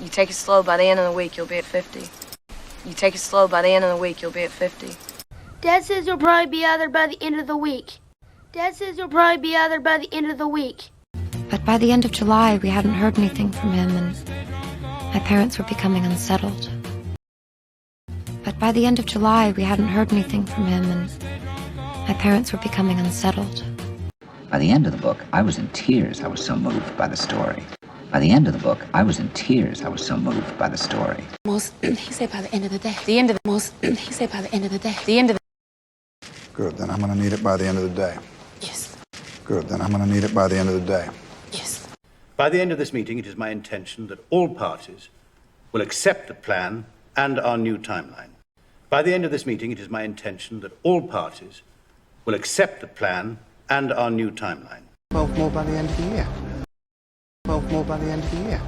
You take it slow, by the end of the week, you'll be at 50. You take it slow, by the end of the week, you'll be at 50. Dad says you'll probably be out there by the end of the week. Dad says you'll probably be out there by the end of the week. But by the end of July, we hadn't heard anything from him, and my parents were becoming unsettled. But by the end of July, we hadn't heard anything from him, and my parents were becoming unsettled. By the end of the book, I was in tears. I was so moved by the story. By the end of the book, I was in tears. I was so moved by the story. Most, he said by the end of the day. The end of the most, he said by the end of the day. The end of the... Good, then I'm gonna need it by the end of the day. Yes. Good, then I'm gonna need it by the end of the day. Yes. By the end of this meeting, it is my intention that all parties will accept the plan and our new timeline. By the end of this meeting, it is my intention that all parties will accept the plan and our new timeline. 12 more by the end of the year. 12 more by the end of the year.